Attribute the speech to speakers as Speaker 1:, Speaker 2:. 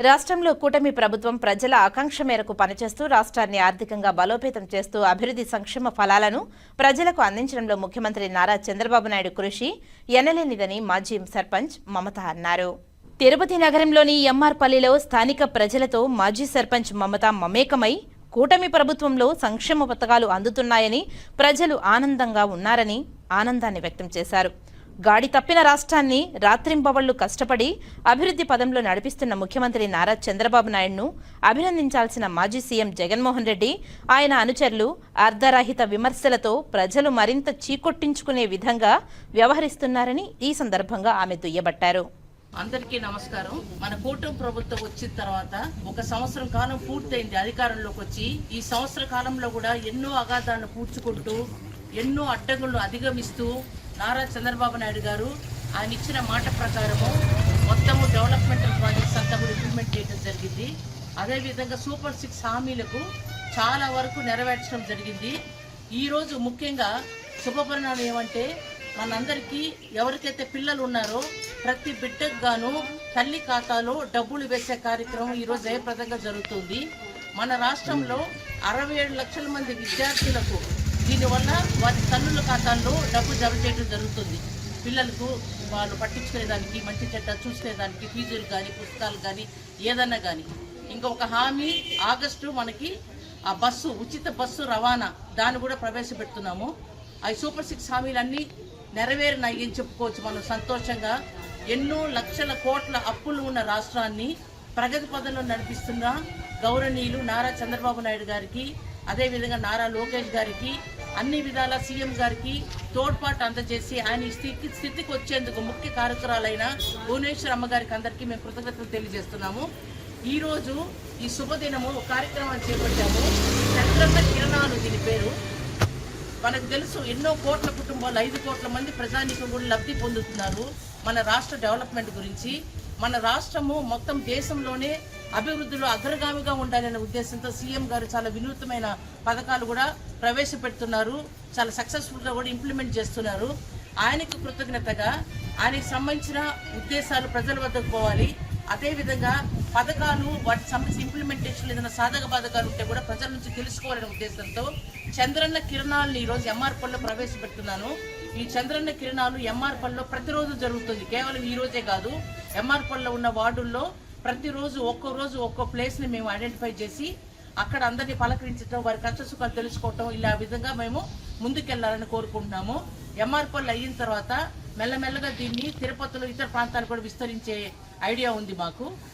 Speaker 1: రాష్ట్రంలో కూటమి ప్రభుత్వం ప్రజల ఆకాంక్ష మేరకు పనిచేస్తూ రాష్ట్రాన్ని ఆర్థికంగా బలోపేతం చేస్తూ అభివృద్ధి సంక్షేమ ఫలాలను ప్రజలకు అందించడంలో ముఖ్యమంత్రి నారా చంద్రబాబు నాయుడు కృషి ఎనలేనిదని మాజీ సర్పంచ్ మమత అన్నారు. తిరుపతి నగరంలోని ఎంఆర్పల్లిలో స్థానిక ప్రజలతో మాజీ సర్పంచ్ మమత మమేకమై కూటమి ప్రభుత్వంలో సంక్షేమ పథకాలు అందుతున్నాయని ప్రజలు ఆనందంగా ఉన్నారని ఆనందాన్ని వ్యక్తం చేశారు. గాడి తప్పిన రాష్ట్రాన్ని రాత్రింబవళ్లు కష్టపడి అభివృద్ధి పదంలో నడిపిస్తున్న ముఖ్యమంత్రి నారా చంద్రబాబు నాయుడును అభినందించాల్సిన మాజీ సీఎం జగన్మోహన్ రెడ్డి, ఆయన అనుచరులు అర్ధరహిత విమర్శలతో ప్రజలు మరింత చీకొట్టించుకునే విధంగా వ్యవహరిస్తున్నారని ఈ సందర్భంగా ఆమె దుయ్యబట్టారు.
Speaker 2: అందరికీ నమస్కారం. మన కూటమి ప్రభుత్వం వచ్చిన తర్వాత 1 సంవత్సరం కాలం పూర్తయింది అధికారంలోకి వచ్చి. ఈ సంవత్సర కాలంలో కూడా ఎన్నో అగాధాలను పూడ్చుకుంటూ ఎన్నో అడ్డంకులను అధిగమిస్తూ నారా చంద్రబాబు నాయుడు గారు ఆయన ఇచ్చిన మాట ప్రకారము మొత్తము డెవలప్మెంటల్ ప్రాజెక్ట్స్ అంతా కూడా ఇంప్లిమెంట్ చేయడం జరిగింది. అదేవిధంగా సూపర్ 6 హామీలకు చాలా వరకు నెరవేర్చడం జరిగింది. ఈరోజు ముఖ్యంగా శుభపరిణామం ఏమంటే మనందరికీ ఎవరికైతే పిల్లలు ఉన్నారో ప్రతి బిడ్డకు గాను తల్లి ఖాతాలో డబ్బులు వేసే కార్యక్రమం ఈరోజు జయప్రదంగా జరుగుతుంది. మన రాష్ట్రంలో 67 లక్షల మంది విద్యార్థులకు దీనివల్ల వారి తల్లుల ఖాతాల్లో డబ్బు జమ చేయడం జరుగుతుంది. పిల్లలకు వాళ్ళు పట్టించుకునేదానికి, మంచి చెడ్డ చూసుకునేదానికి, ఫీజులు కానీ పుస్తకాలు కానీ ఏదన్నా కానీ. ఇంకొక హామీ ఆగస్టు మనకి ఆ బస్సు ఉచిత బస్సు రవాణా దాన్ని కూడా ప్రవేశపెడుతున్నాము. అవి సూపర్ 6 హామీలన్నీ నెరవేరినాయి అని చెప్పుకోవచ్చు మనం సంతోషంగా. ఎన్నో లక్షల కోట్ల అప్పులు ఉన్న రాష్ట్రాన్ని ప్రగతి పదంలో నడిపిస్తున్న గౌరవనీయులు నారా చంద్రబాబు నాయుడు గారికి, అదేవిధంగా నారా లోకేష్ గారికి అన్ని విధాల సీఎం గారికి తోడ్పాటు అందజేసి ఆయన స్థితికి వచ్చేందుకు ముఖ్య కారకురాలైన భువనేశ్వర్ అమ్మగారికి అందరికీ మేము కృతజ్ఞతలు తెలియజేస్తున్నాము. ఈరోజు ఈ శుభదినము ఒక కార్యక్రమాన్ని చేపట్టాము. చంద్రన్న కిరణాలు దీని పేరు. మనకు తెలుసు ఎన్నో కోట్ల కుటుంబాలు 5 కోట్ల మంది ప్రజానీకం కూడా లబ్ధి పొందుతున్నారు మన రాష్ట్ర డెవలప్మెంట్ గురించి. మన రాష్ట్రము మొత్తం దేశంలోనే అభివృద్ధిలో అగ్రగామిగా ఉండాలనే ఉద్దేశంతో సీఎం గారు చాలా వినూత్నమైన పథకాలు కూడా ప్రవేశపెడుతున్నారు. చాలా సక్సెస్ఫుల్గా కూడా ఇంప్లిమెంట్ చేస్తున్నారు. ఆయనకు కృతజ్ఞతగా ఆయనకు సంబంధించిన ఉద్దేశాలు ప్రజల వద్దకు పోవాలి. అదేవిధంగా పథకాలు వాటికి సంబంధించిన ఇంప్లిమెంటేషన్ ఏదైనా సాధక బాధకాలు ఉంటే కూడా ప్రజల నుంచి తెలుసుకోవాలనే ఉద్దేశంతో చంద్రన్న కిరణాలను ఈరోజు ఎంఆర్పల్లిలో ప్రవేశపెడుతున్నాను. ఈ చంద్రన్న కిరణాలు ఎంఆర్పల్లిలో ప్రతిరోజు జరుగుతుంది. కేవలం ఈ రోజే కాదు, ఎంఆర్పల్లిలో ఉన్న వార్డుల్లో ప్రతిరోజు ఒక్కో ప్లేస్ని మేము ఐడెంటిఫై చేసి అక్కడ అందరినీ పలకరించడం, వారి కష్ట సుఖాలు తెలుసుకోవటం, ఇలా విధంగా మేము ముందుకెళ్లాలని కోరుకుంటున్నాము. ఎంఆర్పల్లి అయిన తర్వాత మెల్లమెల్లగా దీన్ని తిరుపతిలో ఇతర ప్రాంతాలు కూడా విస్తరించే ఐడియా ఉంది మాకు.